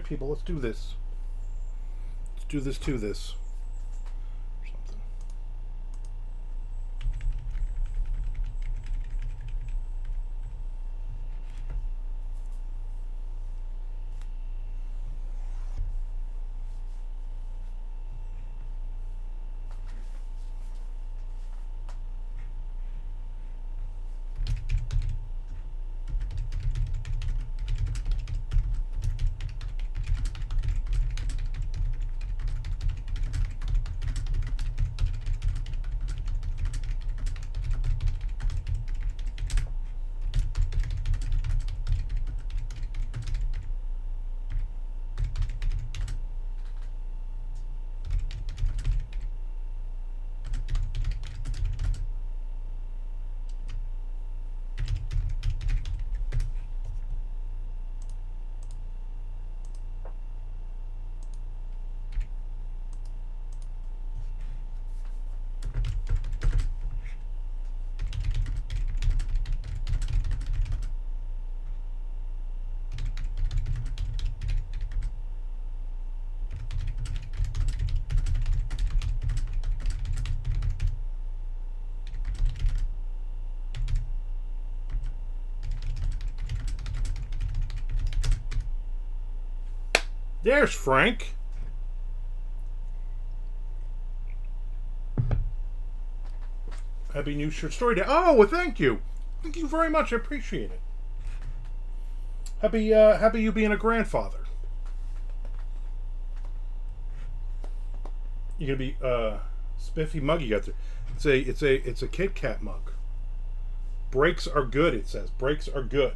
right, people, let's do this. Let's do this to this. Something. There's Frank. Happy New Short Story Day. Oh, well, thank you. Thank you very much. I appreciate it. Happy you being a grandfather. You're gonna be spiffy mug you got there. It's a Kit Kat mug. Breaks are good, it says. Breaks are good.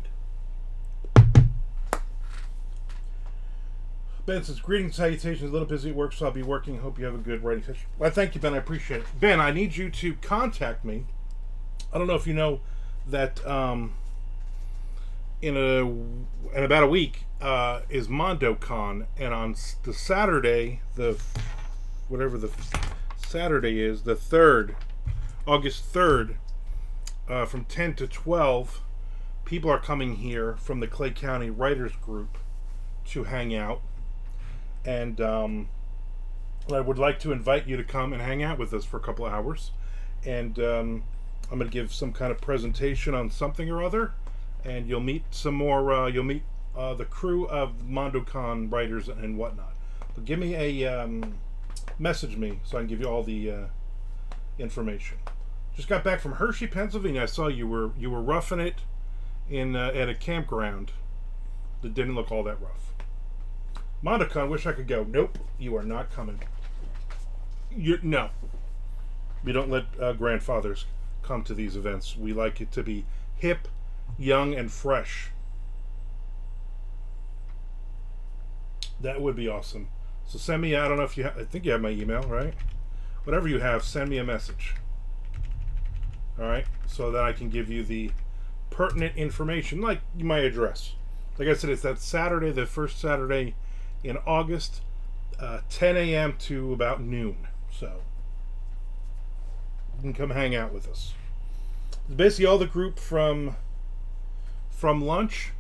Ben says, greetings, salutations. A little busy at work, so I'll be working. Hope you have a good writing session. Well, thank you, Ben. I appreciate it. Ben, I need you to contact me. I don't know if you know that in about a week is MondoCon, and on the Saturday, whatever the Saturday is, the 3rd, August 3rd, from 10 to 12, people are coming here from the Clay County Writers Group to hang out. And I would like to invite you to come and hang out with us for a couple of hours. And I'm going to give some kind of presentation on something or other. And you'll meet some more, you'll meet the crew of MondoCon writers and whatnot. But give me a, message me so I can give you all the information. Just got back from Hershey, Pennsylvania. I saw you were roughing it in at a campground that didn't look all that rough. MondoCon, wish I could go. Nope, you are not coming. No. We don't let grandfathers come to these events. We like it to be hip, young, and fresh. That would be awesome. So send me, I don't know if you have, I think you have my email, right? Whatever you have, send me a message. Alright? So that I can give you the pertinent information, like my address. Like I said, it's that Saturday, the first Saturday in August, 10 a.m. to about noon. So you can come hang out with us. Basically, all the group from lunch,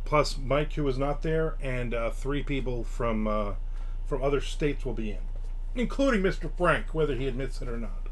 plus Mike, who was not there, and 3 people from other states will be in, including Mr. Frank, whether he admits it or not.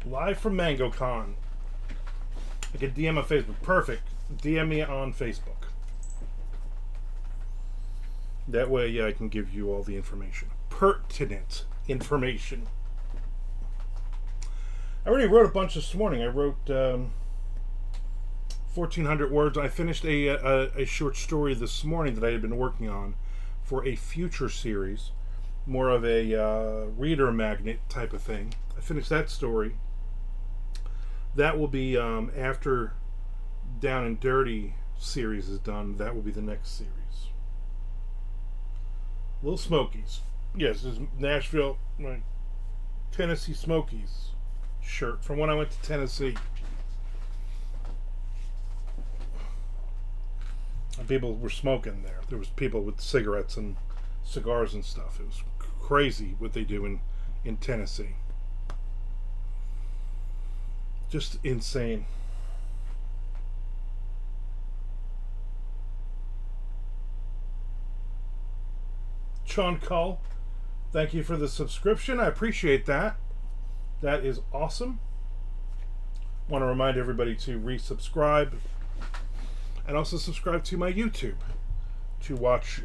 Live from MangoCon. I can DM on Facebook. Perfect. DM me on Facebook. That way, yeah, I can give you all the information. Pertinent information. I already wrote a bunch this morning. I wrote 1,400 words. I finished a short story this morning that I had been working on for a future series. More of a reader magnet type of thing. I finished that story. That will be after Down and Dirty series is done. That will be the next series. Little Smokies. Yes, this is Nashville, right? Tennessee Smokies shirt from when I went to Tennessee. And people were smoking there. There was people with cigarettes and cigars and stuff. It was crazy what they do in Tennessee. Just insane. Sean Cull, thank you for the subscription. I appreciate that. That is awesome. Want to remind everybody to resubscribe and also subscribe to my YouTube to watch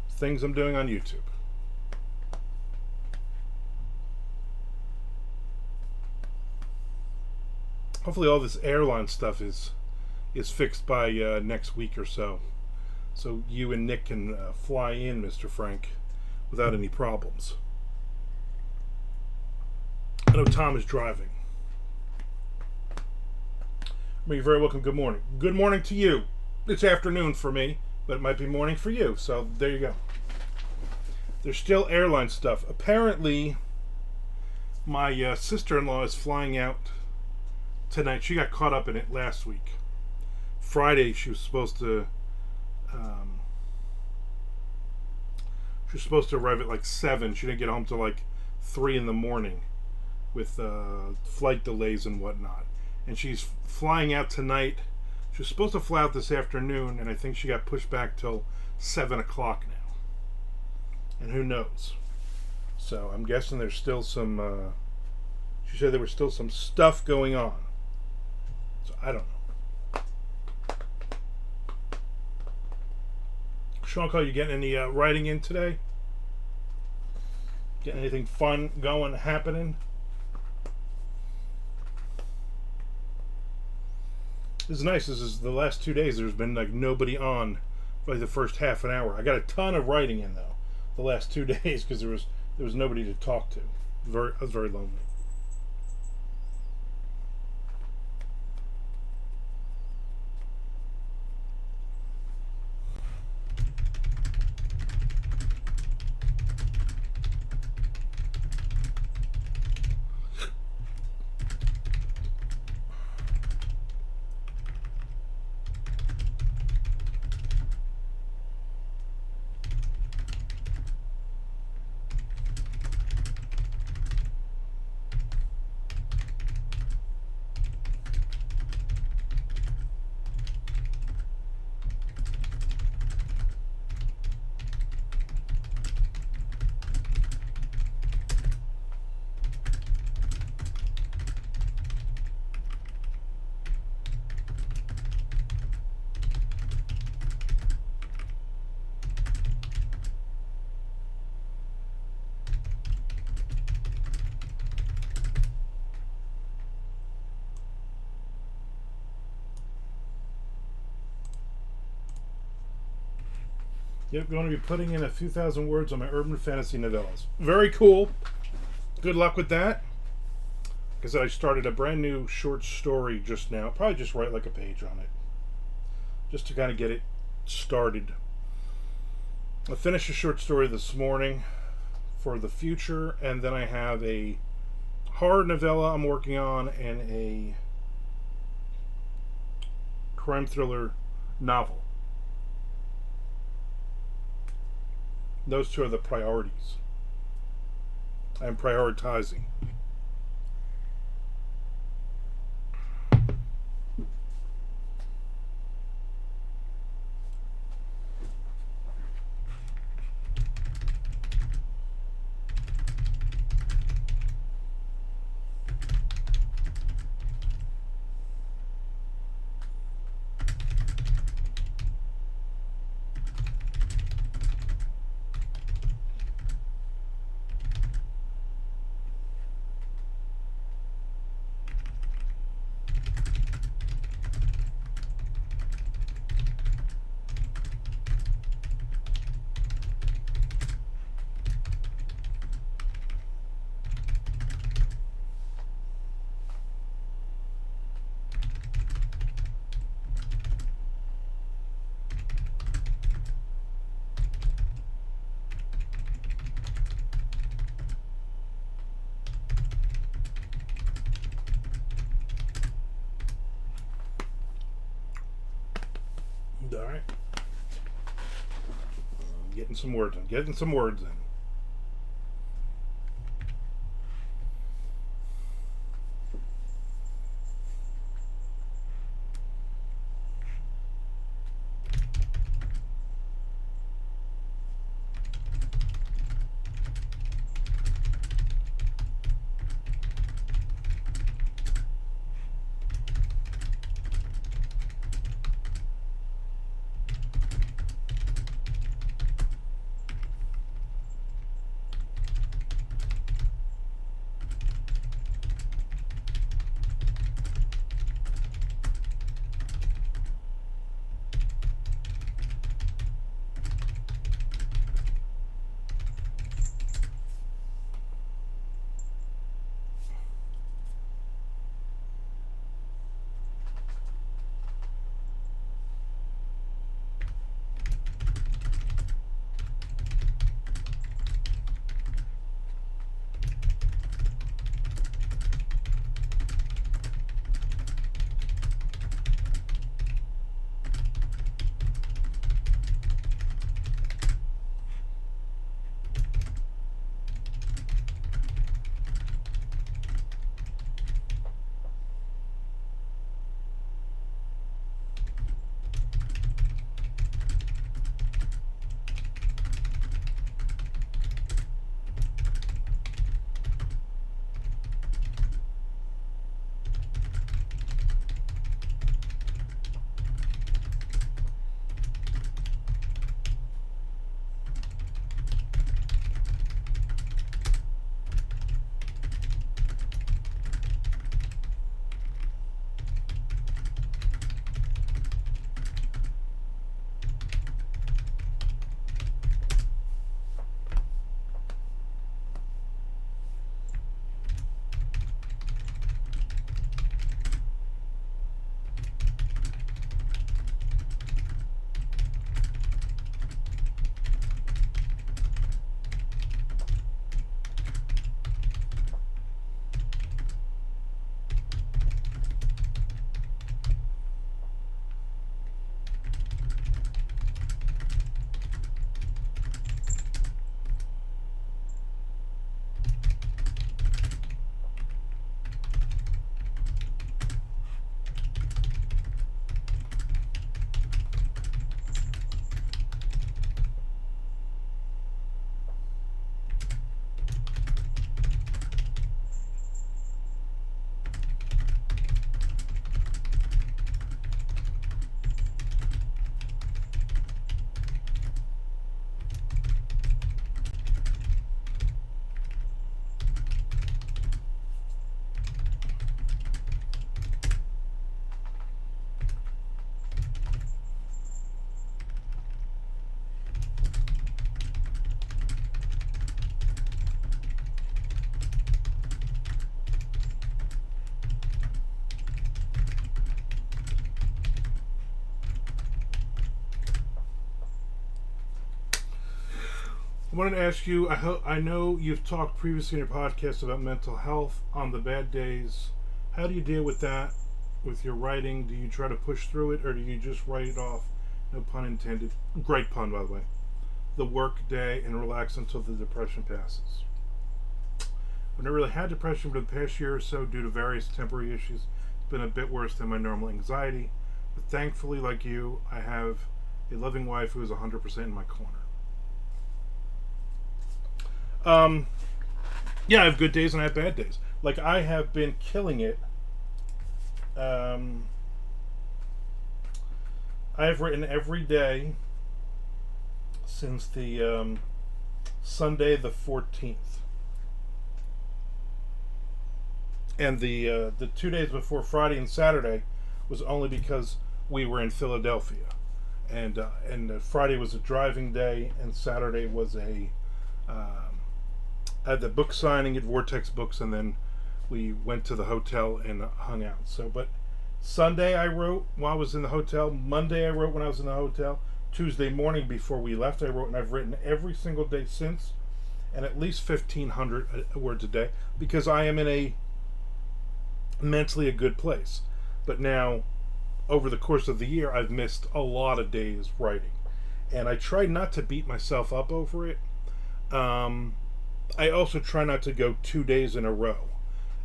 things I'm doing on YouTube. Hopefully all this airline stuff is fixed by next week or so. So you and Nick can fly in, Mr. Frank, without any problems. I know Tom is driving. You're very welcome. Good morning. Good morning to you. It's afternoon for me, but it might be morning for you. So there you go. There's still airline stuff. Apparently, my sister-in-law is flying out tonight. She got caught up in it last week. Friday, she was supposed to arrive at like 7. She didn't get home till like 3 in the morning with flight delays and whatnot. And she's flying out tonight. She was supposed to fly out this afternoon, and I think she got pushed back till 7 o'clock now. And who knows? So I'm guessing there's still some, she said there was still some stuff going on. So I don't know. Sean Cole, you getting any writing in today? Getting anything fun going, happening? This is nice. This is the last 2 days. There's been like nobody on for like the first half an hour. I got a ton of writing in though the last 2 days because there was nobody to talk to. I was very lonely. Yep, going to be putting in a few thousand words on my urban fantasy novellas. Very cool. Good luck with that. Like I said, I started a brand new short story just now. Probably just write like a page on it. Just to kind of get it started. I finished a short story this morning for the future, and then I have a horror novella I'm working on and a crime thriller novel. Those two are the priorities. I'm prioritizing. All right. Getting some words in. Getting some words in. I wanted to ask you. I know you've talked previously in your podcast about mental health on the bad days. How do you deal with that with your writing? Do you try to push through it, or do you just write it off? No pun intended. Great pun, by the way. The work day and relax until the depression passes. I've never really had depression, but the past year or so, due to various temporary issues, it's been a bit worse than my normal anxiety. But thankfully, like you, I have a loving wife who is 100% in my corner. Yeah, I have good days and I have bad days. Like, I have been killing it. I have written every day since the Sunday the 14th. And the 2 days before Friday and Saturday was only because we were in Philadelphia. And Friday was a driving day, and Saturday was I had the book signing at Vortex Books, and then we went to the hotel and hung out. So, but Sunday I wrote while I was in the hotel. Monday I wrote when I was in the hotel. Tuesday morning before we left I wrote, and I've written every single day since, and at least 1,500 words a day, because I am in a mentally a good place. But now over the course of the year, I've missed a lot of days writing, and I try not to beat myself up over it. I also try not to go 2 days in a row.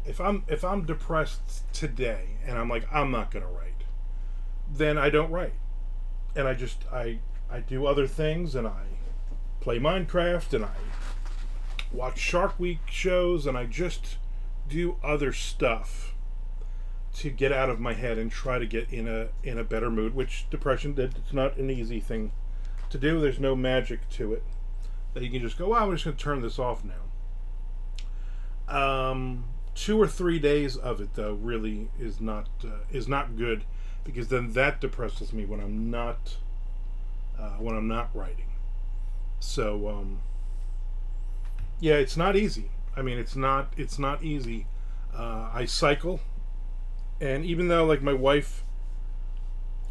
If I'm depressed today and I'm like, I'm not gonna write, then I don't write, and I do other things, and I play Minecraft, and I watch Shark Week shows, and I just do other stuff to get out of my head and try to get in a better mood. Which depression, it's not an easy thing to do. There's no magic to it that you can just go, well, I'm just going to turn this off now. 2 or 3 days of it though really is not good, because then that depresses me when I'm not writing. So yeah, it's not easy. I mean, it's not easy. I cycle, and even though like my wife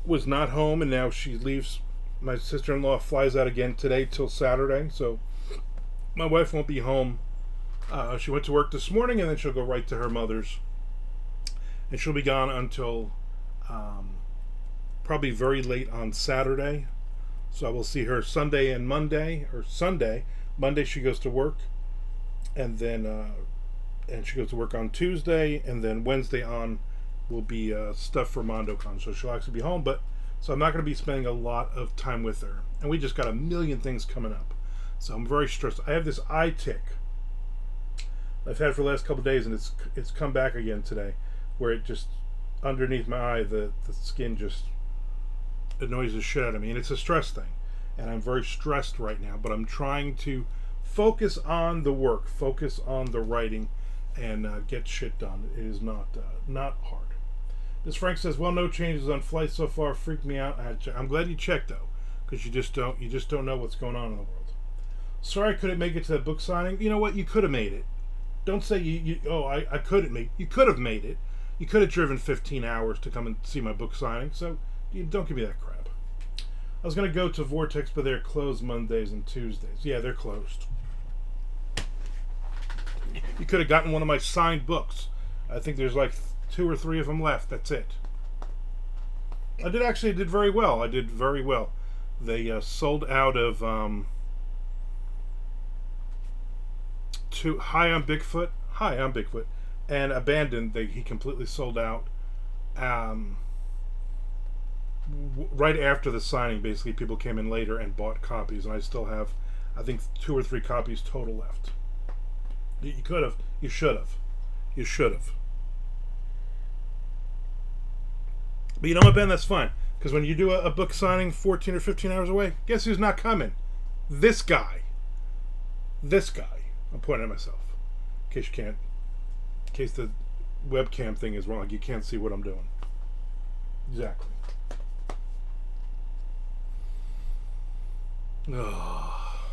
was not home and now she leaves, my sister-in-law flies out again today till Saturday, so my wife won't be home. She went to work this morning, and then she'll go right to her mother's, and she'll be gone until probably very late on Saturday. So I will see her Sunday and Monday, or Sunday. Monday she goes to work, and then and she goes to work on Tuesday, and then Wednesday on will be stuff for MondoCon. So she'll actually be home, but so I'm not going to be spending a lot of time with her, and we just got a million things coming up. So I'm very stressed. I have this eye tick I've had for the last couple of days, and it's come back again today, where it just underneath my eye, the skin just annoys the shit out of me, and it's a stress thing, and I'm very stressed right now. But I'm trying to focus on the work, focus on the writing, and get shit done. It is not hard. Ms. Frank says, well, no changes on flights so far. Freaked me out. I'm glad you checked though, because you just don't know what's going on in the world. Sorry I couldn't make it to the book signing. You know what? You could have made it. Don't say I couldn't make. You could have made it. You could have driven 15 hours to come and see my book signing. So don't give me that crap. I was gonna go to Vortex, but they're closed Mondays and Tuesdays. Yeah, they're closed. You could have gotten one of my signed books. I think there's like 2 or 3 of them left. That's it. I did very well. I did very well. They sold out of Hi, I'm Bigfoot, and Abandoned. He completely sold out. Right after the signing, basically, people came in later and bought copies, and I still have, I think, 2 or 3 copies total left. You could have. You should have. You should have. But you know what, Ben? That's fine. Because when you do a book signing 14 or 15 hours away, guess who's not coming? This guy. This guy. I'm pointing at myself. In case the webcam thing is wrong. You can't see what I'm doing. Exactly. Oh,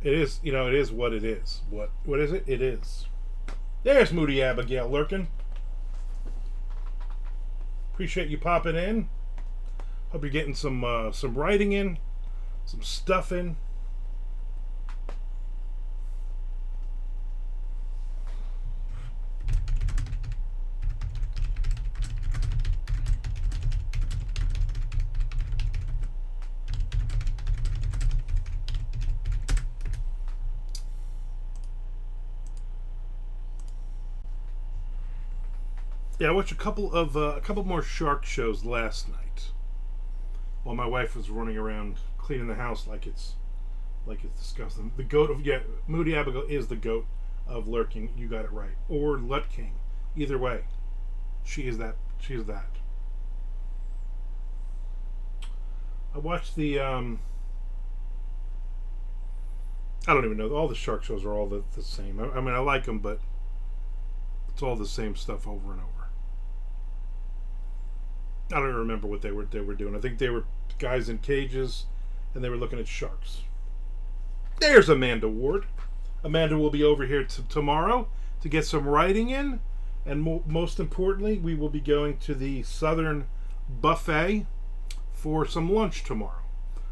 it is, it is what it is. What is it? It is. There's Moody Abigail lurking. Appreciate you popping in. Hope you're getting some writing in, some stuff in. Yeah, I watched a couple more shark shows last night, while my wife was running around cleaning the house like it's disgusting. The goat of Moody Abigail is the goat of lurking. You got it right, or Lut King. Either way, she is that. She is that. I watched the. I don't even know. All the shark shows are all the same. I mean, I like them, but it's all the same stuff over and over. I don't remember what they were doing. I think they were guys in cages, and they were looking at sharks. There's Amanda Ward. Amanda will be over here tomorrow to get some writing in, and most importantly, we will be going to the Southern Buffet for some lunch tomorrow.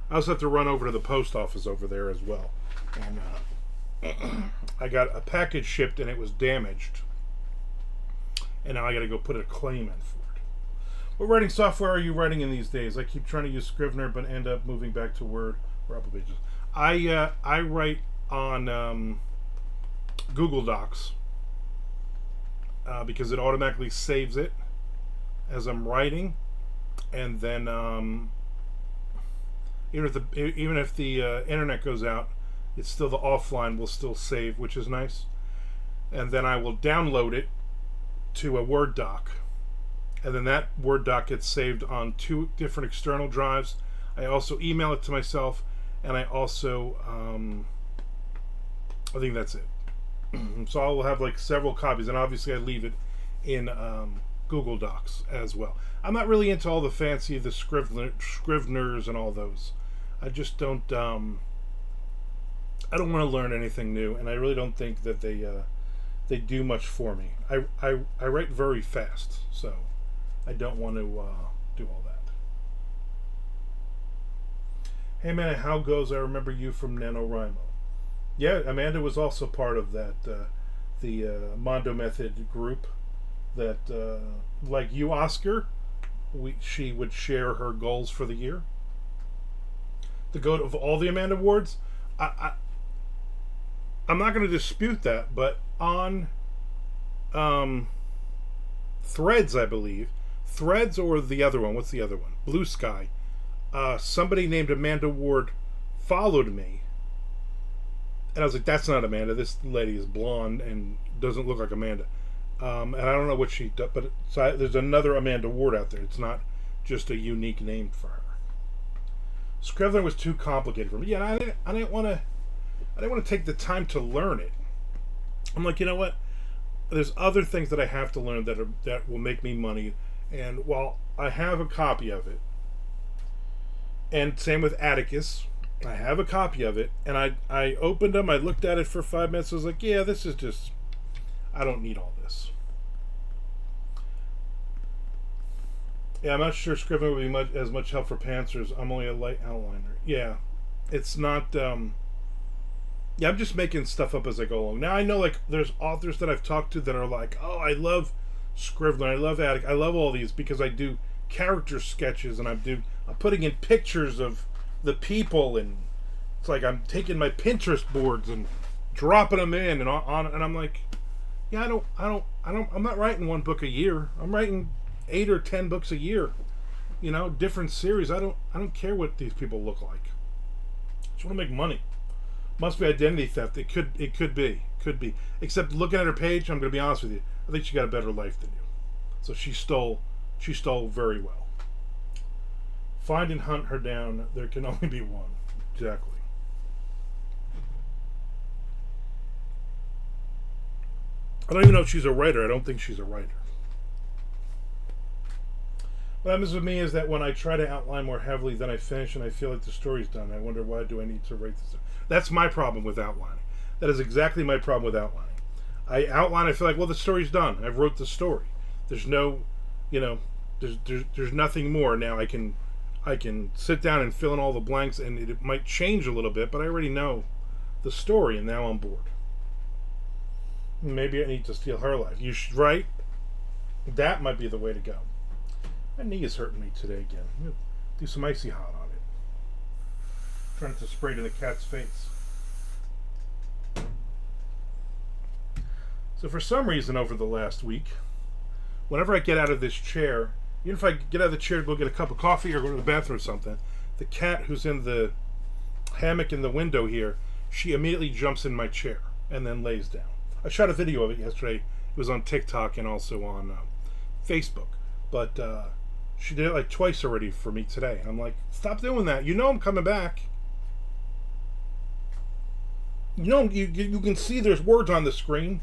I also have to run over to the post office over there as well, and I got a package shipped and it was damaged, and now I got to go put a claim in for it. What writing software are you writing in these days? I keep trying to use Scrivener, but end up moving back to Word or Apple Pages. I write on Google Docs because it automatically saves it as I'm writing, and then even if the internet goes out, it's still the offline will still save, which is nice. And then I will download it to a Word doc, and then that Word doc gets saved on 2 different external drives. I also email it to myself, and I also I think that's it. So I'll have like several copies, and obviously I leave it in Google Docs as well. I'm not really into all the fancy the Scriveners and all those. I just don't. I don't want to learn anything new, and I really don't think that they do much for me. I write very fast, so I don't want to do all that. Hey man, how goes? I remember you from NaNoWriMo. Yeah, Amanda was also part of that, the Mondo Method group. That, like you, Oscar, she would share her goals for the year. The goal of all the Amanda Awards, I'm not going to dispute that, but on Threads, I believe, Threads or the other one, what's the other one? Blue Sky. Somebody named Amanda Ward followed me, and I was like, that's not Amanda. This lady is blonde and doesn't look like Amanda. And I don't know what she does, but there's another Amanda Ward out there. It's not just a unique name for her. Scrivener was too complicated for me. Yeah, I didn't want to take the time to learn it. I'm like, you know what? There's other things that I have to learn that will make me money. And while I have a copy of it, and same with Atticus, I have a copy of it, and I opened them, I looked at it for 5 minutes, I was like, yeah, this is just, I don't need all this. Yeah, I'm not sure Scrivener would be as much help for pantsers. I'm only a light outliner. Yeah, it's not, yeah, I'm just making stuff up as I go along. Now, I know, like, there's authors that I've talked to that are like, oh, I love Scrivener, I love Attic, I love all these because I do character sketches, and I'm putting in pictures of the people, and it's like I'm taking my Pinterest boards and dropping them in and on, and I'm like, yeah, I'm not writing 1 book a year. I'm writing 8 or 10 books a year, different series. I don't care what these people look like. I just want to make money. Must be identity theft. It could be. Except looking at her page, I'm going to be honest with you, I think she got a better life than you. So she stole very well. Find and hunt her down. There can only be one. Exactly. I don't even know if she's a writer. I don't think she's a writer. What happens with me is that when I try to outline more heavily, then I finish and I feel like the story's done. I wonder, why do I need to write this? That's my problem with outlining. That is exactly my problem with outlining. I outline, I feel like, well, the story's done. I've wrote the story. There's no, there's nothing more. Now I can sit down and fill in all the blanks, and it might change a little bit, but I already know the story, and now I'm bored. Maybe I need to steal her life. You should, right? That might be the way to go. My knee is hurting me today again. I'm gonna do some icy hot on it. Trying to spray to the cat's face. So for some reason over the last week, whenever I get out of this chair, even if I get out of the chair to go get a cup of coffee or go to the bathroom or something, the cat who's in the hammock in the window here, she immediately jumps in my chair and then lays down. I shot a video of it yesterday. It was on TikTok and also on Facebook. But she did it like twice already for me today. And I'm like, stop doing that. You know I'm coming back. You can see there's words on the screen.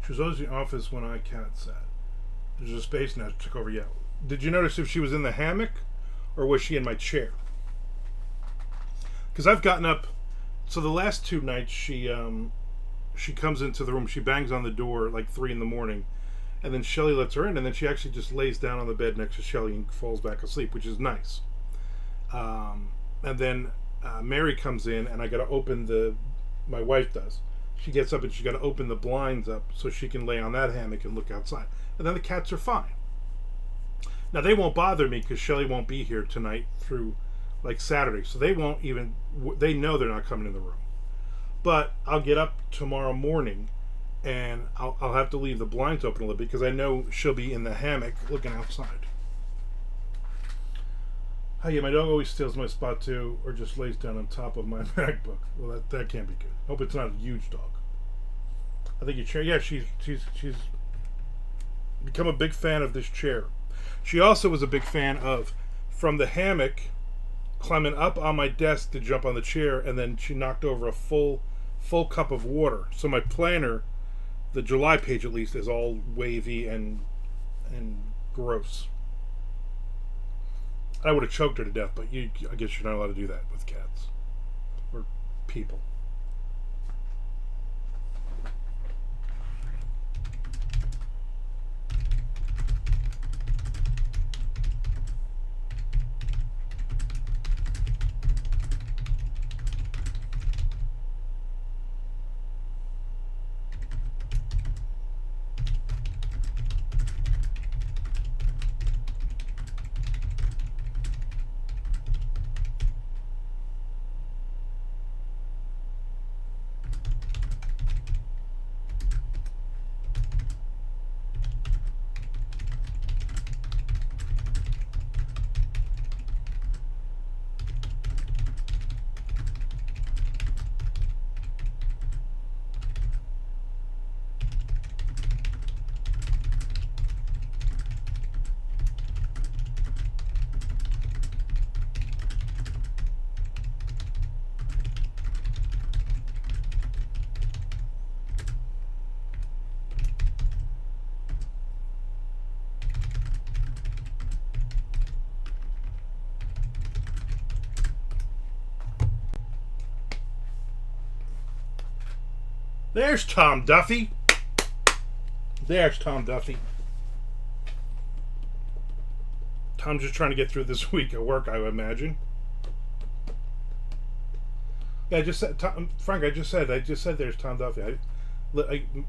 She was always in the office when I cat sat. There's a space now. She took over. Yeah. Did you notice if she was in the hammock or was she in my chair? Because I've gotten up. So the last 2 nights, she comes into the room. She bangs on the door like 3 in the morning, and then Shelly lets her in, and then she actually just lays down on the bed next to Shelly and falls back asleep, which is nice. And then Mary comes in, and I got to open the. My wife does. She gets up and she got to open the blinds up so she can lay on that hammock and look outside. And then the cats are fine. Now they won't bother me because Shelly won't be here tonight through like Saturday, so they won't even. They know they're not coming in the room. But I'll get up tomorrow morning, and I'll have to leave the blinds open a little bit because I know she'll be in the hammock looking outside. Oh yeah, my dog always steals my spot too, or just lays down on top of my MacBook. Well, that can't be good. Hope it's not a huge dog. I think your chair. Yeah, she's become a big fan of this chair. She also was a big fan of from the hammock climbing up on my desk to jump on the chair, and then she knocked over a full cup of water. So my planner, the July page at least, is all wavy and gross. I would have choked her to death, but I guess you're not allowed to do that with cats or people. There's Tom Duffy. There's Tom Duffy. Tom's just trying to get through this week at work, I would imagine. Yeah, I just said, Frank. I just said there's Tom Duffy.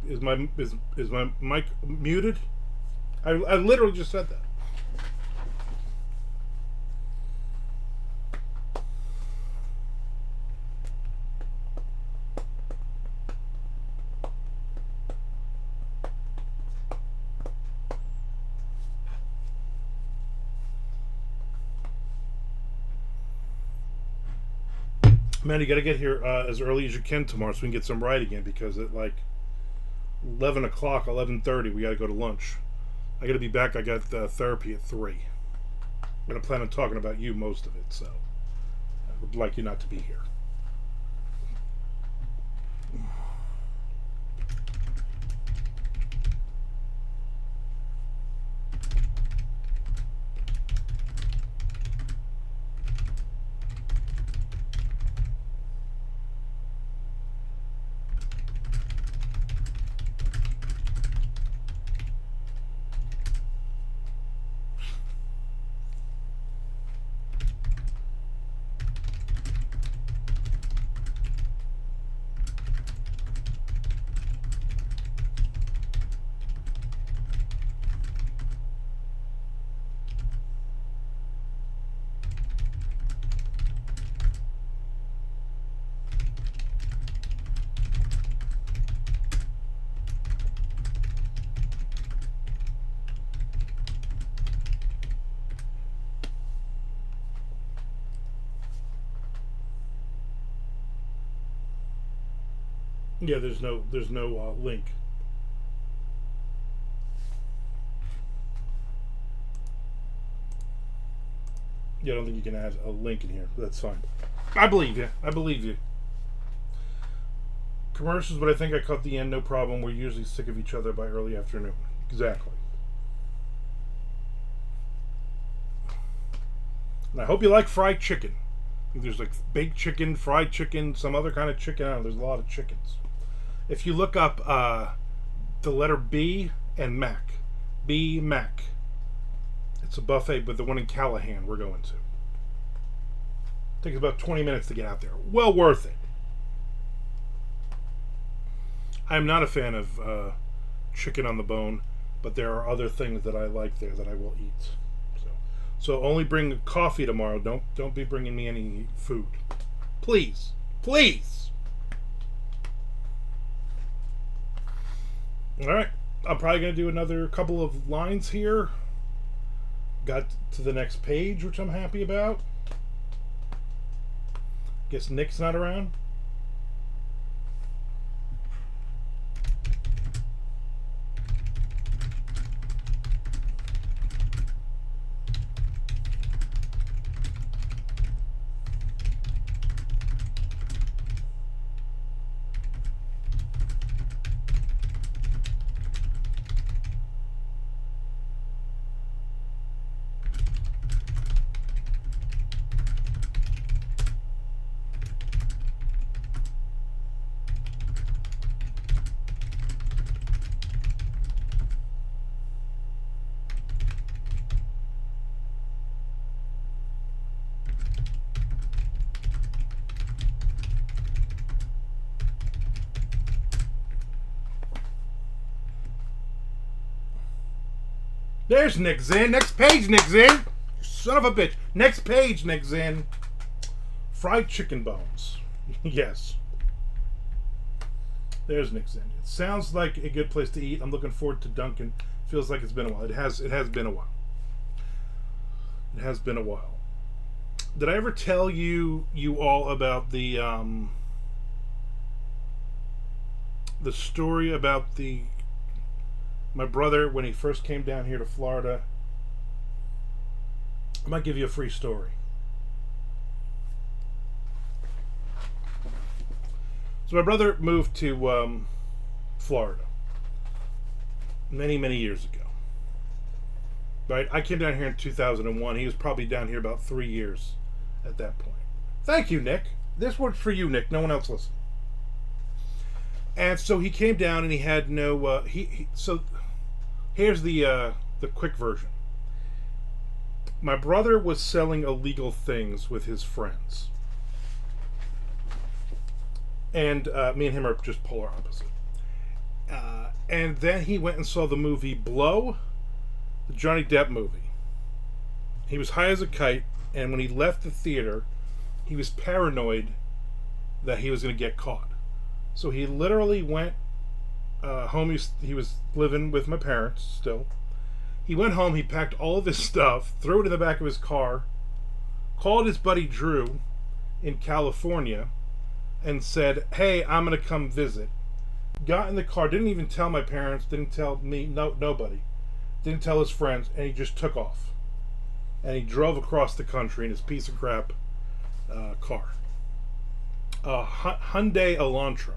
Is my mic muted? I literally just said that. Man, you got to get here as early as you can tomorrow so we can get some right again, because at like 11 o'clock, 11:30, we got to go to lunch. I got to be back. I got therapy at 3. I'm going to plan on talking about you most of it, so I would like you not to be here. Yeah, there's no link. Yeah, I don't think you can add a link in here. That's fine. I believe you. commercials, but I think I caught the end no problem. We're usually sick of each other by early afternoon. Exactly. And I hope you like fried chicken. There's like baked chicken, fried chicken, some other kind of chicken. I don't know, there's a lot of chickens. If you look up the letter B and Mac, B Mac, it's a buffet, but the one in Callahan we're going to. Takes about 20 minutes to get out there. Well worth it. I'm not a fan of chicken on the bone, but there are other things that I like there that I will eat. So only bring coffee tomorrow. Don't be bringing me any food, please, please. All right, I'm probably gonna do another couple of lines here. Got to the next page, which I'm happy about. Guess Nick's not around. There's Nick Zinn. Next page, Nick Zinn. Son of a bitch. Next page, Nick Zinn. Fried chicken bones. Yes. There's Nick Zinn. It sounds like a good place to eat. I'm looking forward to Dunkin'. Feels like it's been a while. It has been a while. It has been a while. Did I ever tell you all about the story about my brother when he first came down here to Florida? I might give you a free story. So my brother moved to Florida many, many years ago. Right? I came down here in 2001. He was probably down here about 3 years at that point. Thank you, Nick. This worked for you, Nick. No one else listened. And so he came down and he had no... So here's the quick version. My brother was selling illegal things with his friends. And me and him are just polar opposite. And then he went and saw the movie Blow, the Johnny Depp movie. He was high as a kite, and when he left the theater, he was paranoid that he was going to get caught. So he literally went home. He was living with my parents still. He went home, he packed all of his stuff, threw it in the back of his car, called his buddy Drew in California, and said, "Hey, I'm going to come visit." Got in the car, didn't even tell my parents, didn't tell me, nobody. Didn't tell his friends, and he just took off. And he drove across the country in his piece of crap car. Hyundai Elantra.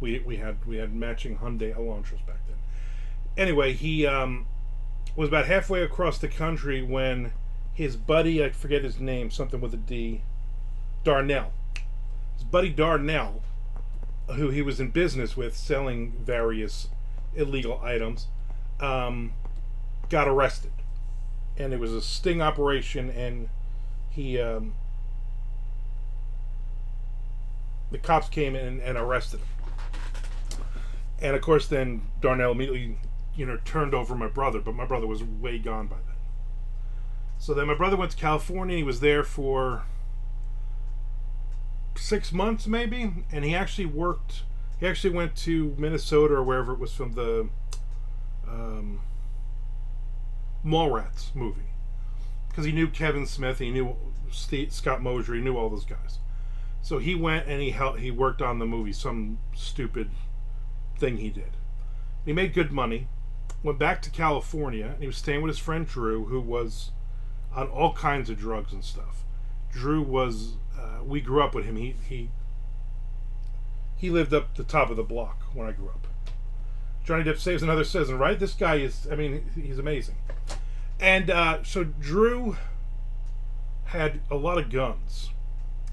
We had matching Hyundai Elantras back then. Anyway, he was about halfway across the country when his buddy, I forget his name, something with a D, Darnell. His buddy Darnell, who he was in business with, selling various illegal items, got arrested. And it was a sting operation, and he the cops came in and arrested him. And of course then Darnell immediately, turned over my brother, but my brother was way gone by then. So then my brother went to California. He was there for 6 months maybe, and he actually went to Minnesota or wherever it was, from the Mallrats movie, because he knew Kevin Smith, he knew Scott Mosier, he knew all those guys. So he went and he worked on the movie, some stupid thing he did. He made good money, went back to California, and he was staying with his friend Drew, who was on all kinds of drugs and stuff. Drew was, we grew up with him. He He lived up the top of the block when I grew up. Johnny Depp saves another citizen, right? This guy is, I mean, he's amazing. And so Drew had a lot of guns.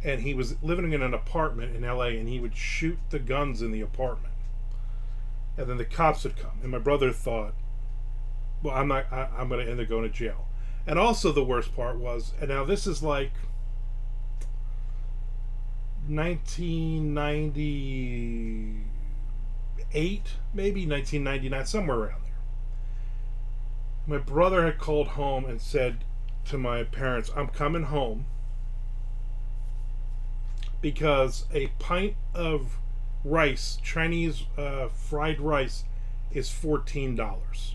And he was living in an apartment in LA, and he would shoot the guns in the apartment. And then the cops would come. And my brother thought, well, I'm going to end up going to jail. And also the worst part was, and now this is like 1998, maybe 1999, somewhere around there. My brother had called home and said to my parents, I'm coming home because a pint of rice, Chinese fried rice, is $14.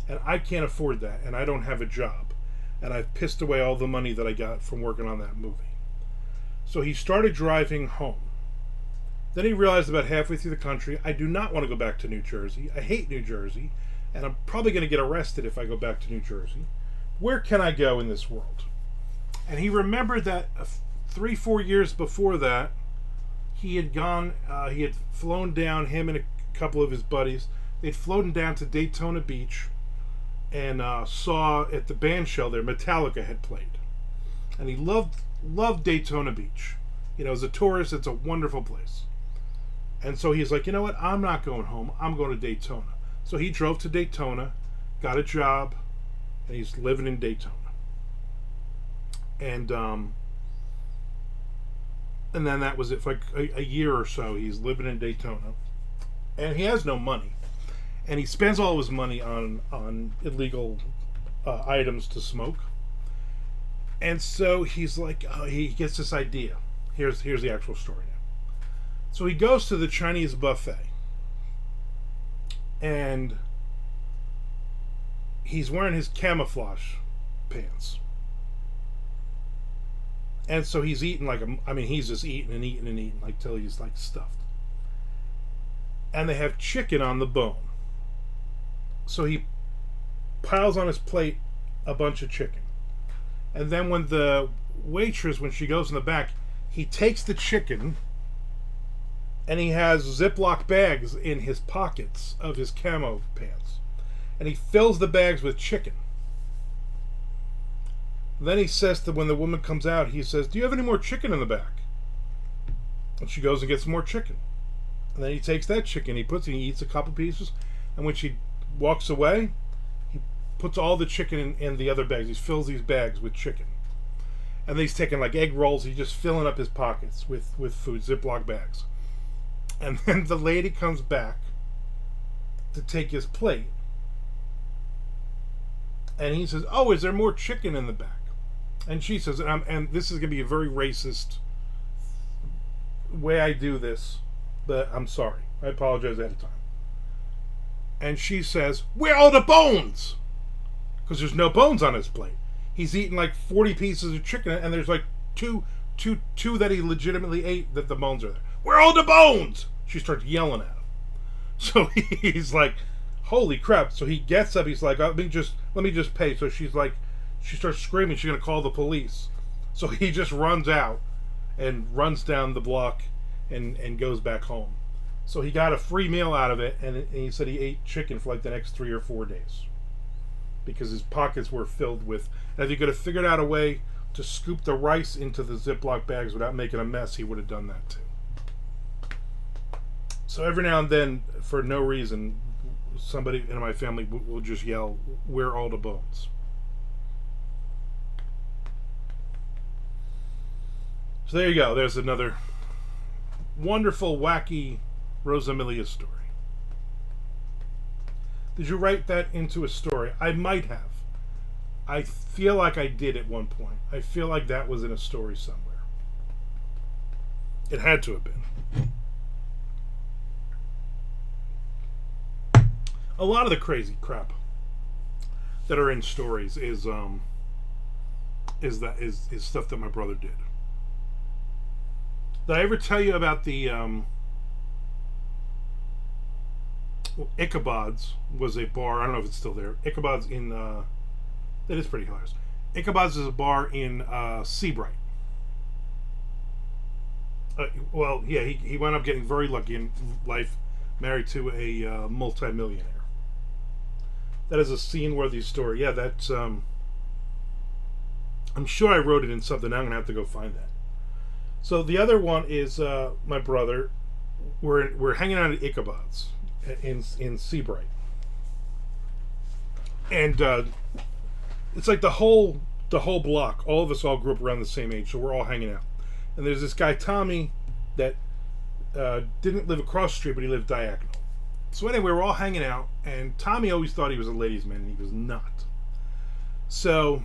And I can't afford that, and I don't have a job. And I've pissed away all the money that I got from working on that movie. So he started driving home. Then he realized about halfway through the country, I do not want to go back to New Jersey. I hate New Jersey, and I'm probably going to get arrested if I go back to New Jersey. Where can I go in this world? And he remembered that 3-4 years before that, he had flown down, him and a couple of his buddies, they'd flown down to Daytona Beach and saw at the band shell there, Metallica had played. And he loved Daytona Beach. You know, as a tourist, it's a wonderful place. And so he's like, you know what, I'm not going home, I'm going to Daytona. So he drove to Daytona, got a job, and he's living in Daytona. And then that was it. For like a year or so, he's living in Daytona. And he has no money. And he spends all his money on illegal items to smoke. And so he's like, he gets this idea. Here's the actual story now. So he goes to the Chinese buffet. And he's wearing his camouflage pants. And so he's eating he's just eating and eating and eating like till he's like stuffed. And they have chicken on the bone. So he piles on his plate a bunch of chicken. And then when the waitress, when she goes in the back, he takes the chicken and he has Ziploc bags in his pockets of his camo pants. And he fills the bags with chicken. Then he says that when the woman comes out, he says, do you have any more chicken in the back? And she goes and gets more chicken. And then he takes that chicken, he eats a couple pieces, and when she walks away, he puts all the chicken in the other bags. He fills these bags with chicken. And then he's taking like egg rolls, he's just filling up his pockets with food, Ziploc bags. And then the lady comes back to take his plate. And he says, oh, is there more chicken in the back? And she says, and this is going to be a very racist way I do this, but I'm sorry. I apologize ahead of time. And she says, where are the bones? Because there's no bones on his plate. He's eating like 40 pieces of chicken, and there's like two that he legitimately ate that the bones are there. Where are all the bones? She starts yelling at him. So he's like, holy crap. So he gets up, he's like, let me just pay. So she's like, she starts screaming, she's going to call the police. So he just runs out and runs down the block and goes back home. So he got a free meal out of it, and he said he ate chicken for like the next 3 or 4 days. Because his pockets were filled with, and if he could have figured out a way to scoop the rice into the Ziploc bags without making a mess, he would have done that too. So every now and then, for no reason, somebody in my family will just yell, where are all the bones? So there you go. There's another wonderful, wacky Rosamilia story. Did you write that into a story? I might have. I feel like I did at one point. I feel like that was in a story somewhere. It had to have been. A lot of the crazy crap that are in stories is stuff that my brother did. Did I ever tell you about the Ichabod's was a bar. I don't know if it's still there. Ichabod's in that is pretty hilarious. Ichabod's is a bar in Seabright. Well, yeah, he wound up getting very lucky in life, married to a multimillionaire. That is a scene-worthy story. Yeah, that's. I'm sure I wrote it in something. I'm gonna have to go find that. So the other one is my brother. We're hanging out at Ichabod's in Seabright, and it's like the whole block. All of us all grew up around the same age, so we're all hanging out. And there's this guy Tommy that didn't live across the street, but he lived diagonal. So anyway, we're all hanging out, and Tommy always thought he was a ladies' man, and he was not. So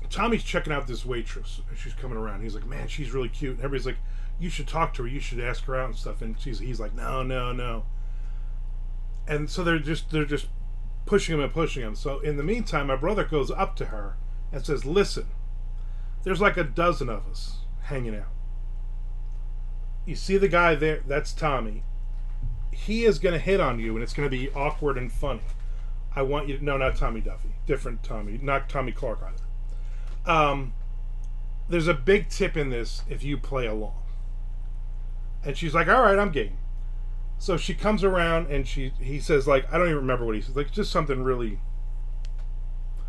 Tommy's checking out this waitress, and she's coming around. He's like, "Man, she's really cute." And everybody's like, "You should talk to her. You should ask her out and stuff." And he's like, "No, no, no." And so they're just pushing him and pushing him. So in the meantime, my brother goes up to her and says, "Listen, there's like a dozen of us hanging out. You see the guy there? That's Tommy. He is going to hit on you, and it's going to be awkward and funny. I want you to... No, not Tommy Duffy. Different Tommy. Not Tommy Clark either. There's a big tip in this if you play along." And she's like, "All right, I'm game." So she comes around, and he says, like, I don't even remember what he says. Like, just something really...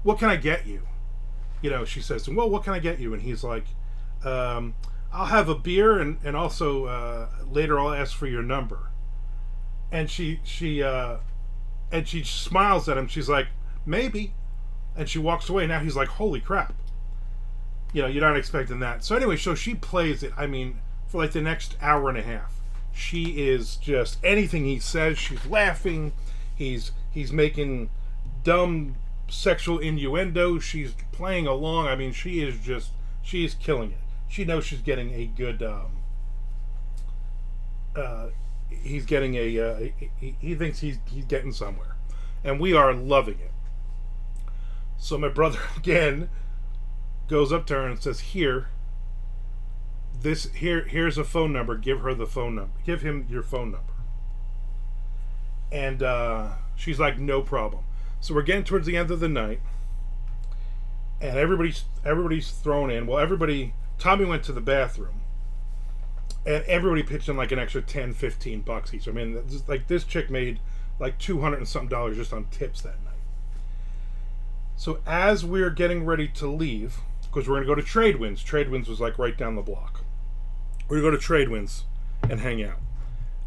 "What can I get you?" She says to him, "Well, what can I get you?" And he's like, "I'll have a beer, and also later I'll ask for your number." And she smiles at him. She's like, "Maybe," and she walks away. Now he's like, "Holy crap!" You're not expecting that. So anyway, so she plays it. I mean, for like the next hour and a half, she is just anything he says, she's laughing. He's making dumb sexual innuendo. She's playing along. I mean, she is killing it. She knows she's getting a good. He's getting a. He thinks he's getting somewhere, and we are loving it. So my brother again goes up to her and says, Here's a phone number. Give her the phone number. Give him your phone number." And she's like, "No problem." So we're getting towards the end of the night, and everybody's thrown in. Well, Tommy went to the bathroom, and everybody pitched in like an extra $10-15 each. I mean, this chick made like $200 and something just on tips that night. So as we're getting ready to leave, because we're going to go to Tradewinds. Tradewinds was like right down the block. We're going to go to Tradewinds and hang out.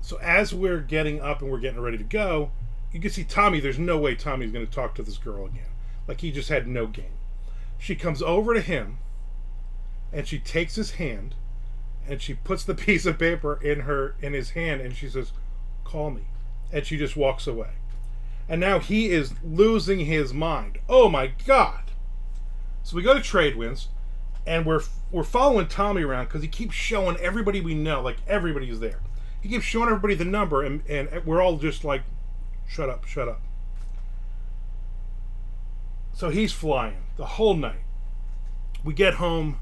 So as we're getting up and we're getting ready to go, you can see Tommy. There's no way Tommy's going to talk to this girl again. Like, he just had no game. She comes over to him, and she takes his hand, and she puts the piece of paper in his hand, and she says, "Call me." And she just walks away. And now he is losing his mind. Oh my God. So we go to Tradewinds, and we're following Tommy around because he keeps showing everybody we know, like everybody's there. He keeps showing everybody the number, and we're all just like, shut up, shut up. So he's flying the whole night. We get home.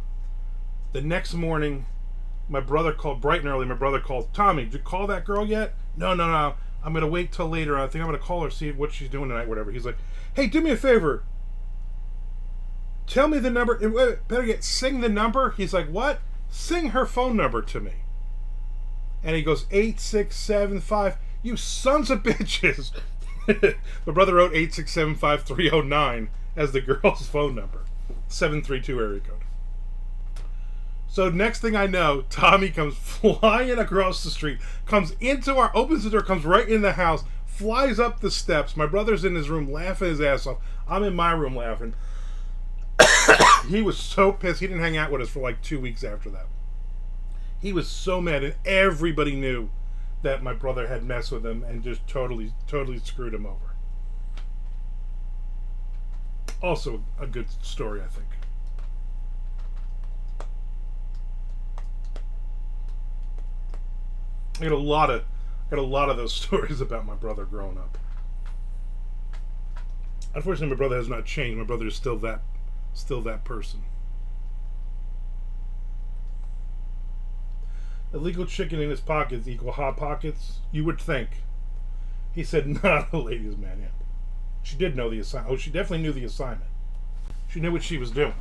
The next morning, my brother called bright and early. My brother called, "Tommy, did you call that girl yet?" No. I'm going to wait till later. I think I'm going to call her, see what she's doing tonight, whatever. He's like, "Hey, do me a favor. Tell me the number. Better get, sing the number." He's like, "What?" "Sing her phone number to me." And he goes, 8675. You sons of bitches. My brother wrote 8675309 as the girl's phone number. 732 area code. So next thing I know, Tommy comes flying across the street, opens the door, comes right in the house, flies up the steps. My brother's in his room laughing his ass off. I'm in my room laughing. He was so pissed. He didn't hang out with us for like 2 weeks after that. He was so mad, and everybody knew that my brother had messed with him and just totally screwed him over. Also a good story, I think. I got a lot of those stories about my brother growing up. Unfortunately, my brother has not changed. My brother is still that person. Illegal chicken in his pockets equal hot pockets? You would think. He said, "Not a ladies' man yet." She did know the assignment. Oh, she definitely knew the assignment. She knew what she was doing.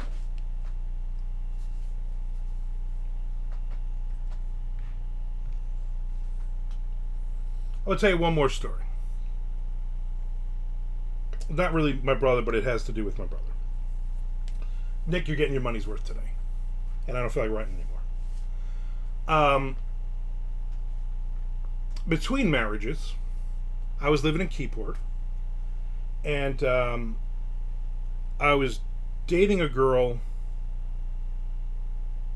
I'll tell you one more story. Not really my brother, but it has to do with my brother. Nick, you're getting your money's worth today. And I don't feel like writing anymore. Between marriages, I was living in Keyport. And I was dating a girl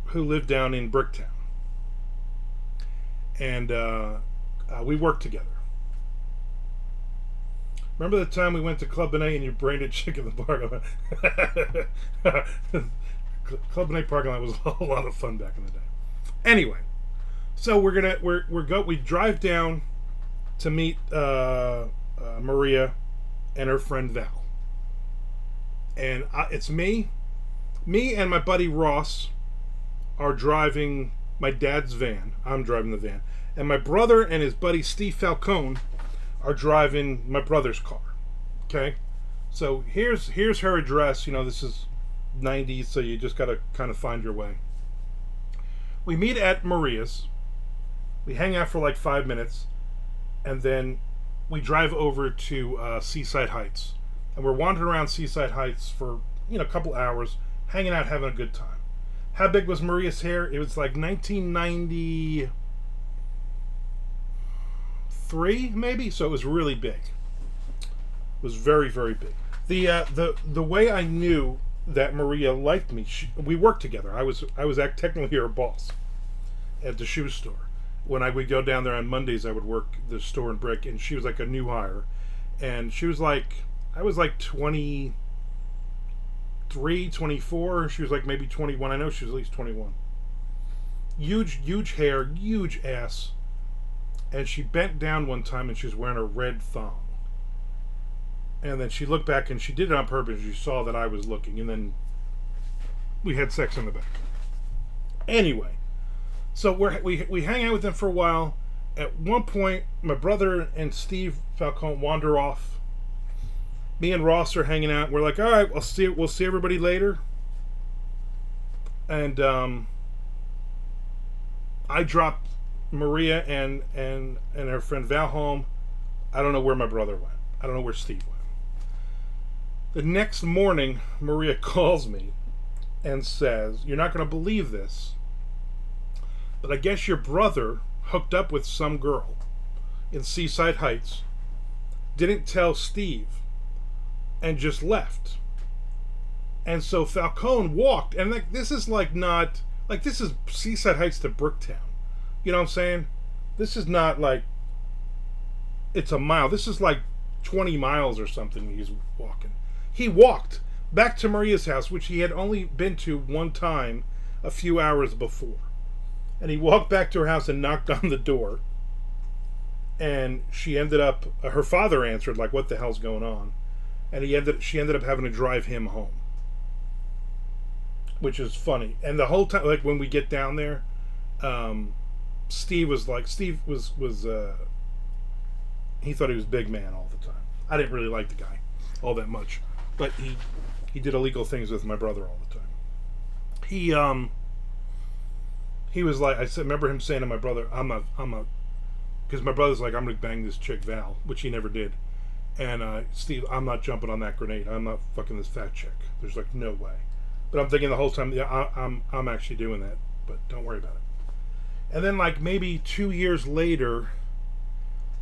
who lived down in Bricktown. And we worked together. Remember the time we went to Club Benet and you branded chick in the parking lot? Club Benet parking lot was a whole lot of fun back in the day. Anyway, so we drive down to meet Maria and her friend Val, and it's me and my buddy Ross are driving my dad's van. I'm driving the van, and my brother and his buddy Steve Falcone are driving my brother's car. Okay, so here's her address. You know, this is 90s, so you just gotta kind of find your way. We meet at Maria's. We hang out for like 5 minutes, and then we drive over to Seaside Heights, and we're wandering around Seaside Heights for a couple hours, hanging out, having a good time. How big was Maria's hair? It was like 1993, maybe. So it was really big. It was very, very big. The way I knew that Maria liked me, we worked together. I was technically her boss at the shoe store. When I would go down there on Mondays, I would work the store in Brick, and she was like a new hire, and she was like, I was like 23, 24. She was like maybe 21. I know she was at least 21. Huge hair, huge ass, and she bent down one time and she was wearing a red thong. And then she looked back and she did it on purpose. She saw that I was looking, and then we had sex in the back. Anyway, so we hang out with them for a while. At one point, my brother and Steve Falcone wander off. Me and Ross are hanging out. We're like, all right, we'll see everybody later. And I dropped Maria and her friend Val home. I don't know where my brother went. I don't know where Steve went. The next morning, Maria calls me and says, "You're not going to believe this, but I guess your brother hooked up with some girl in Seaside Heights, didn't tell Steve, and just left. And so Falcone walked, and like this is like not like this is Seaside Heights to Bricktown. You know what I'm saying? This is not like it's a mile. This is like 20 miles or something he's walking. He walked back to Maria's house, which he had only been to one time a few hours before. And he walked back to her house and knocked on the door. And she ended up, her father answered, like, what the hell's going on? And she ended up having to drive him home. Which is funny. And the whole time, like, when we get down there, Steve was he thought he was big man all the time. I didn't really like the guy all that much. But he did illegal things with my brother all the time. He was like, remember him saying to my brother, because my brother's like, I'm going to bang this chick Val, which he never did. And Steve, I'm not jumping on that grenade. I'm not fucking this fat chick. There's like no way. But I'm thinking the whole time, yeah, I'm actually doing that. But don't worry about it. And then like maybe 2 years later,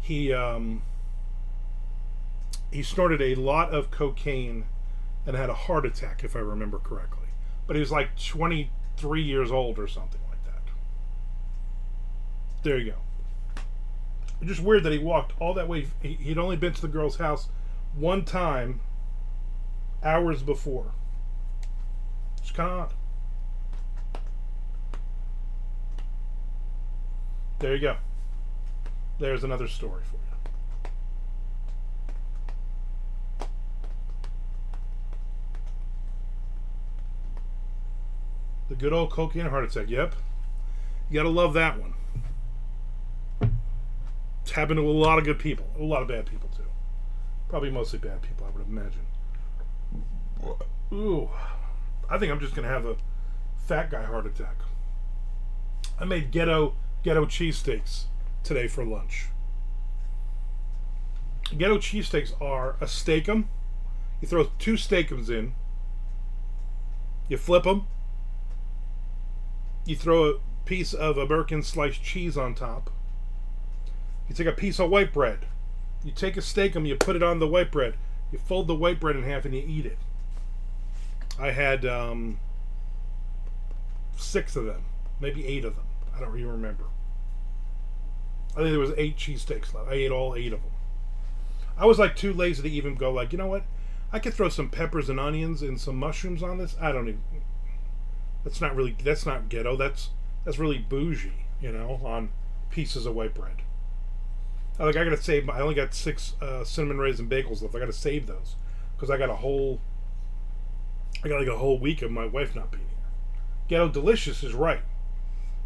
he snorted a lot of cocaine and had a heart attack, if I remember correctly. But he was like 23 years old or something like that. There you go. Just weird that he walked all that way. He'd only been to the girl's house one time, hours before. It's kind of odd. There you go. There's another story for you. The good old cocaine heart attack. Yep. You gotta love that one. It's happened to a lot of good people. A lot of bad people, too. Probably mostly bad people, I would imagine. Ooh. I think I'm just gonna have a fat guy heart attack. I made ghetto cheesesteaks today for lunch. Ghetto cheesesteaks are a steak 'em. You throw two steakums in. You flip them. You throw a piece of American sliced cheese on top. You take a piece of white bread. You take a steakum, you put it on the white bread. You fold the white bread in half and you eat it. I had 6 of them, maybe 8 of them. I don't even remember. I think there was 8 cheesesteaks left. I ate all 8 of them. I was like too lazy to even go like, you know what? I could throw some peppers and onions and some mushrooms on this. I don't even. That's not ghetto. That's really bougie, on pieces of white bread. I gotta save. I only got 6 cinnamon raisin bagels left. I gotta save those because I got like a whole week of my wife not being here. Ghetto delicious is right.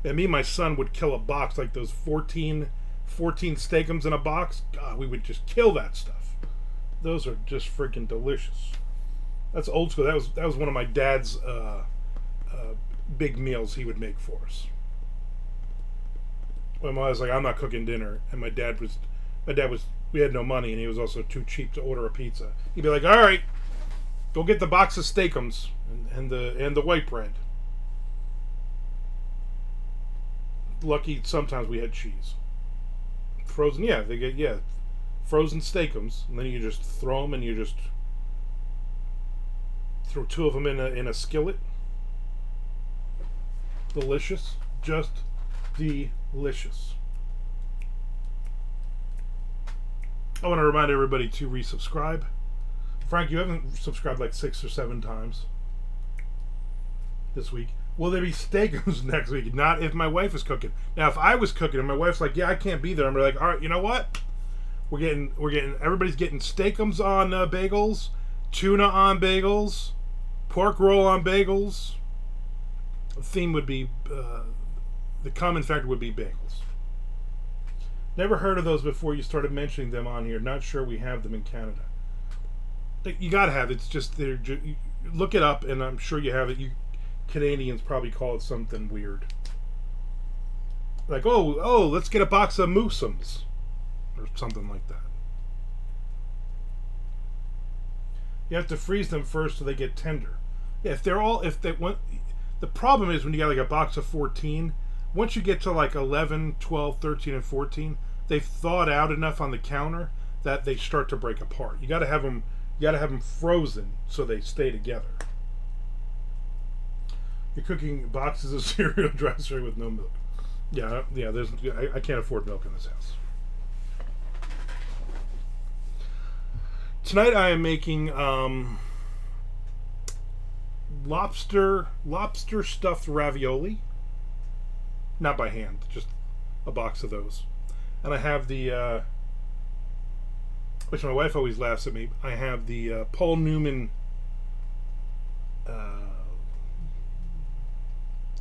And me and my son would kill a box like those 14 steakums in a box. God, we would just kill that stuff. Those are just freaking delicious. That's old school. That was one of my dad's big meals he would make for us. When I was like, I'm not cooking dinner, and my dad was, we had no money, and he was also too cheap to order a pizza. He'd be like, all right, go get the box of steakums and the white bread. Lucky sometimes we had cheese. Frozen, frozen steakums, and then you just throw them, and you just throw 2 of them in a skillet. Delicious, just delicious. I want to remind everybody to resubscribe. Frank, you haven't subscribed like 6 or 7 times this week. Will there be steakums next week? Not if my wife is cooking. Now, if I was cooking and my wife's like, yeah, I can't be there, I'm like, all right, you know what? Everybody's getting steakums on bagels, tuna on bagels, pork roll on bagels. The theme would be, the common factor would be bagels. Never heard of those before you started mentioning them on here. Not sure we have them in Canada. You gotta have it. It's just, look it up and I'm sure you have it. You Canadians probably call it something weird. Like, oh, let's get a box of moosums. Or something like that. You have to freeze them first so they get tender. Yeah, the problem is when you got like a box of 14, once you get to like 11, 12, 13, and 14, they've thawed out enough on the counter that they start to break apart. You gotta have them frozen so they stay together. You're cooking boxes of cereal dry cereal with no milk. Yeah. I can't afford milk in this house. Tonight I am making lobster stuffed ravioli. Not by hand, just a box of those. And I have the which my wife always laughs at me. I have the Paul Newman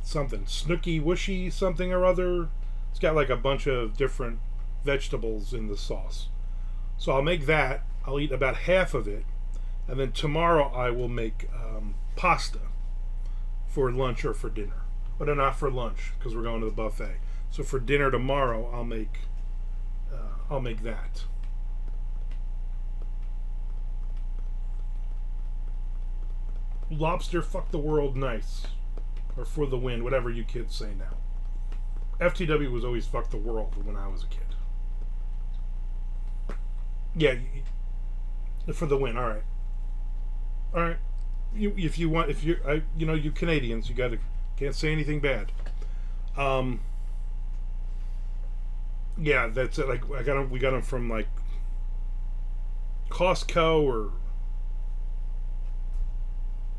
something snooky whooshy something or other. It's got like a bunch of different vegetables in the sauce. So I'll make that. I'll eat about half of it, and then tomorrow I will make pasta for lunch or for dinner. But not for lunch because we're going to the buffet. So for dinner tomorrow I'll make that. Lobster fuck the world nice. Or for the win, whatever you kids say now. FTW was always fuck the world when I was a kid. Yeah, for the win. All right. You Canadians, you can't say anything bad. Yeah, that's it. Like we got them from like Costco or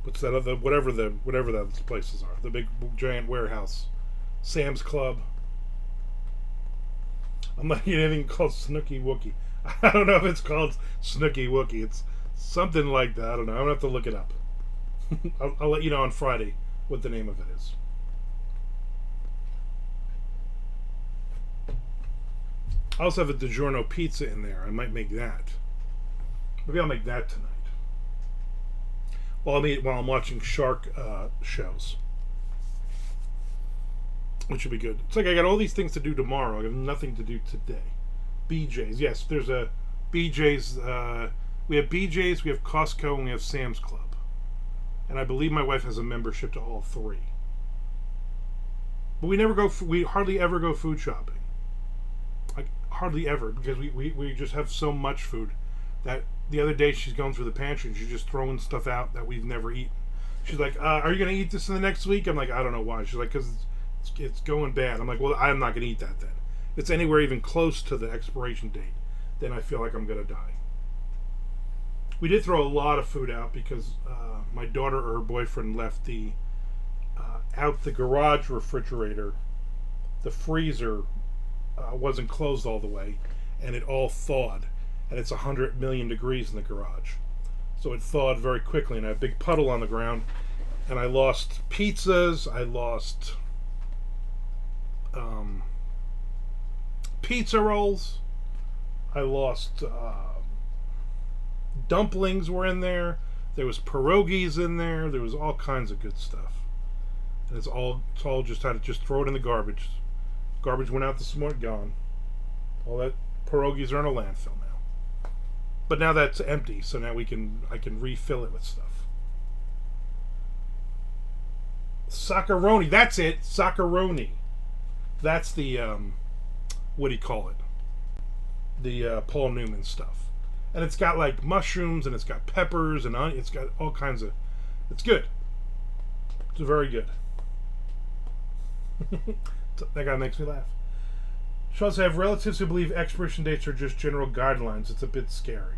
what's that other whatever those places are, the big giant warehouse, Sam's Club. I'm not eating anything called Snooky Wookie. I don't know if it's called Snooky Wookie. It's something like that. I don't know. I'm gonna have to look it up. I'll let you know on Friday what the name of it is. I also have a DiGiorno pizza in there. I might make that. Maybe I'll make that tonight. While I'm watching shark shows, which will be good. It's like I got all these things to do tomorrow. I have nothing to do today. BJ's, yes. There's a BJ's. We have BJ's, we have Costco, and we have Sam's Club. And I believe my wife has a membership to all three. But we hardly ever go food shopping. Like, hardly ever, because we just have so much food that the other day she's going through the pantry and she's just throwing stuff out that we've never eaten. She's like, are you going to eat this in the next week? I'm like, I don't know why. She's like, because it's going bad. I'm like, well, I'm not going to eat that then. If it's anywhere even close to the expiration date, then I feel like I'm going to die. We did throw a lot of food out because my daughter or her boyfriend left out the garage refrigerator. The freezer wasn't closed all the way, and it all thawed. And it's 100 million degrees in the garage. So it thawed very quickly, and I had a big puddle on the ground. And I lost pizzas. I lost pizza rolls. I lost dumplings were in there. There was pierogies in there. There was all kinds of good stuff. And it's all just had to just throw it in the garbage. Garbage went out this morning, gone. All that pierogies are in a landfill now. But now that's empty, so now I can refill it with stuff. Socceroni, that's it. Socceroni. That's the what do you call it? The Paul Newman stuff. And it's got like mushrooms, and it's got peppers, and it's got all kinds of. It's good. It's very good. That guy makes me laugh. She also have relatives who believe expiration dates are just general guidelines. It's a bit scary.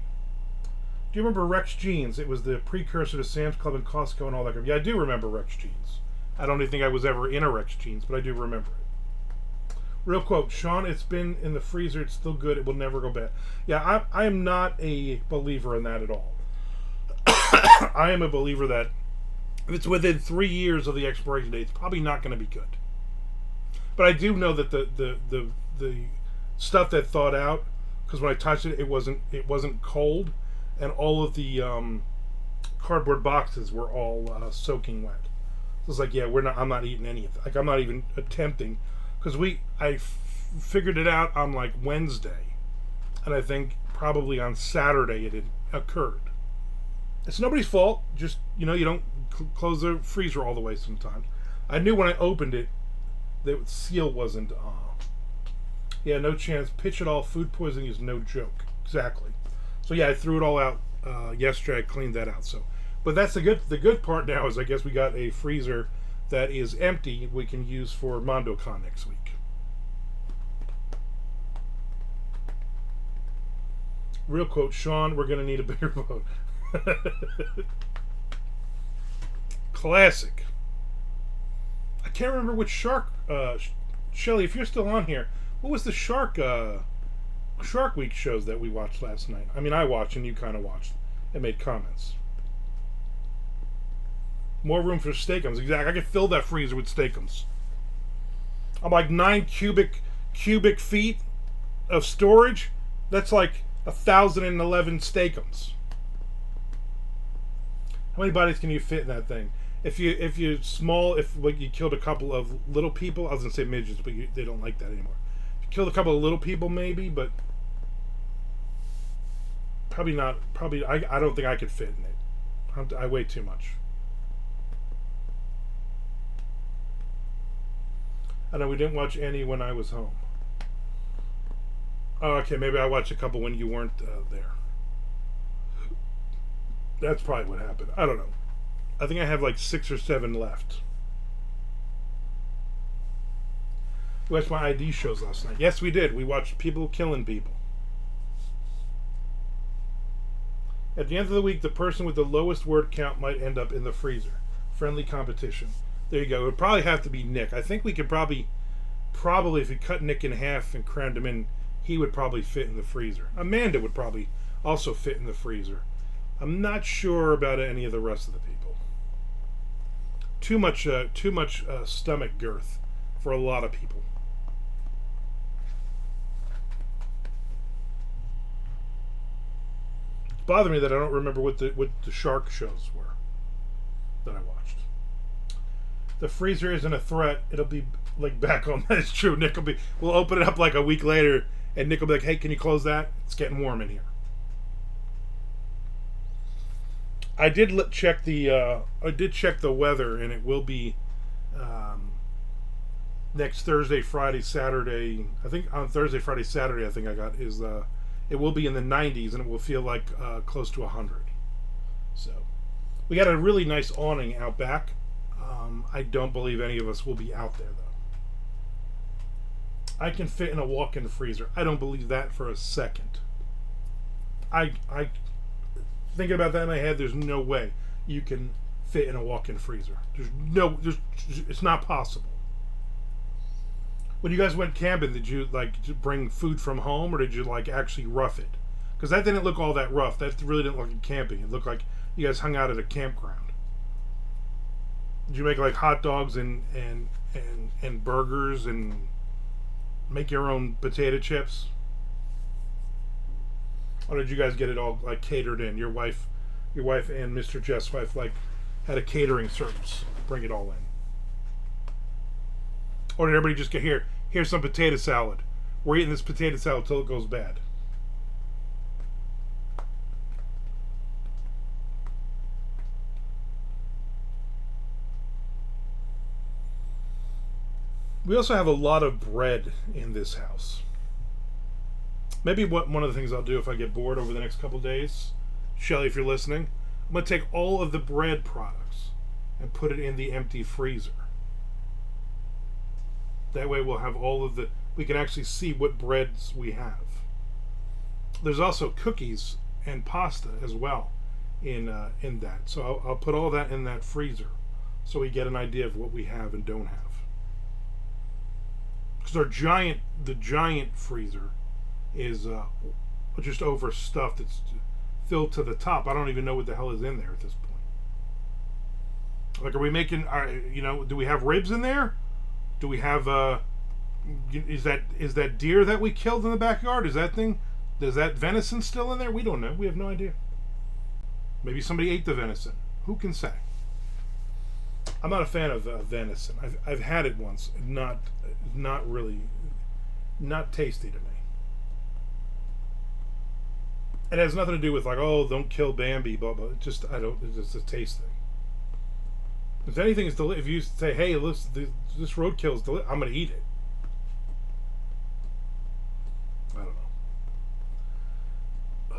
Do you remember Rex Jeans? It was the precursor to Sam's Club and Costco and all that. Yeah, I do remember Rex Jeans. I don't even think I was ever in a Rex Jeans, but I do remember it. Real quote, Sean, it's been in the freezer. It's still good. It will never go bad. Yeah, I am not a believer in that at all. I am a believer that if it's within 3 years of the expiration date, it's probably not going to be good. But I do know that the stuff that thawed out, because when I touched it, it wasn't cold, and all of the cardboard boxes were all soaking wet. So it's like, yeah, I'm not eating any of it. Like, I'm not even attempting, because I figured it out on like Wednesday, and I think probably on Saturday it had occurred. It's nobody's fault. Just, you don't close the freezer all the way sometimes. I knew when I opened it, the seal wasn't yeah, no chance. Pitch it all. Food poisoning is no joke. Exactly. So yeah, I threw it all out yesterday. I cleaned that out. So, but that's the good part now is I guess we got a freezer that is empty. We can use for MondoCon next week. Real quote, Sean, we're gonna need a bigger boat. Classic. I can't remember which shark. Shelly, if you're still on here, what was the Shark Week shows that we watched last night? I mean, I watched and you kind of watched and made comments. More room for steakums. Exactly. I could fill that freezer with steakums. I'm like 9 cubic feet of storage. That's like 1,011 steakums. How many bodies can you fit in that thing? If you're small, if like you killed a couple of little people, I was gonna say midgets, but they don't like that anymore. If you killed a couple of little people, maybe, but probably not. Probably, I don't think I could fit in it. I weigh too much. I know we didn't watch any when I was home. Oh, okay, maybe I watched a couple when you weren't there. That's probably what happened. I don't know. I think I have like 6 or 7 left. We watched my ID shows last night. Yes, we did. We watched people killing people. At the end of the week, the person with the lowest word count might end up in the freezer. Friendly competition. There you go. It would probably have to be Nick. I think we could probably if we cut Nick in half and crammed him in, he would probably fit in the freezer. Amanda would probably also fit in the freezer. I'm not sure about any of the rest of the people. Too much stomach girth for a lot of people. It's bothering me that I don't remember what the shark shows were that I watched. The freezer isn't a threat. It'll be like back on. That's true. We'll open it up like a week later, and Nick will be like, "Hey, can you close that? It's getting warm in here." I did check the weather, and it will be um, next Thursday, Friday, Saturday. I think on Thursday, Friday, Saturday. I think I got is it will be in the 90s, and it will feel like close to 100. So we got a really nice awning out back. I don't believe any of us will be out there though. I can fit in a walk-in freezer. I don't believe that for a second. I thinking about that in my head. There's no way you can fit in a walk-in freezer. It's not possible. When you guys went camping, did you bring food from home, or did you actually rough it? Because that didn't look all that rough. That really didn't look like camping. It looked like you guys hung out at a campground. Did you make hot dogs and burgers and make your own potato chips? Or did you guys get it all catered in? Your wife and Mr. Jeff's wife had a catering service, bring it all in. Or did everybody just get here's some potato salad. We're eating this potato salad till it goes bad. We also have a lot of bread in this house. Maybe one of the things I'll do if I get bored over the next couple days, Shelly, if you're listening, I'm going to take all of the bread products and put it in the empty freezer. That way we'll have we can actually see what breads we have. There's also cookies and pasta as well in that. So I'll put all that in that freezer so we get an idea of what we have and don't have. Because the giant freezer is just overstuffed. It's filled to the top. I don't even know what the hell is in there at this point. Are we making? Do we have ribs in there? Do we have? Is that deer that we killed in the backyard? Is that venison still in there? We don't know. We have no idea. Maybe somebody ate the venison. Who can say? I'm not a fan of venison. I've had it once. Not really, not tasty to me. It has nothing to do with don't kill Bambi, blah blah. It's just a taste thing. If anything is if you say, hey, this roadkill is delicious, I'm gonna eat it. I don't know.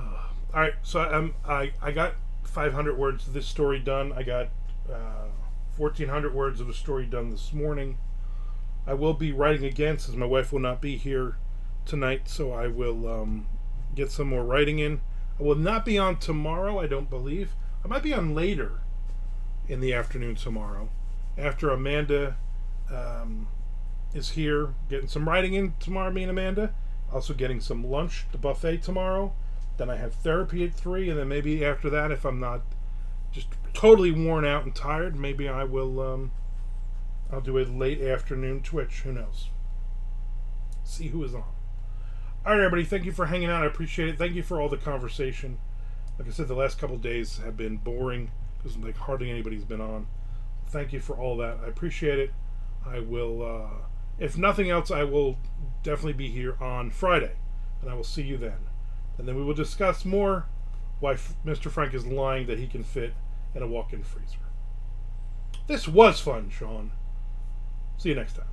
All right, so I got 500 words of this story done. I got 1,400 words of a story done this morning. I will be writing again since my wife will not be here tonight, so I will get some more writing in. I will not be on tomorrow, I don't believe. I might be on later in the afternoon tomorrow, after Amanda is here, getting some writing in tomorrow, me and Amanda. Also getting some lunch, the buffet tomorrow. Then I have therapy at 3, and then maybe after that, if I'm not just totally worn out and tired, maybe I will I'll do a late afternoon Twitch. Who knows? See who is on. Alright, everybody, thank you for hanging out. I appreciate it. Thank you for all the conversation. Like I said, the last couple days have been boring because hardly anybody's been on. Thank you for all that. I appreciate it. I will, if nothing else, I will definitely be here on Friday, and I will see you then. And then we will discuss more why Mr. Frank is lying that he can fit in a walk-in freezer. This was fun, Sean. See you next time.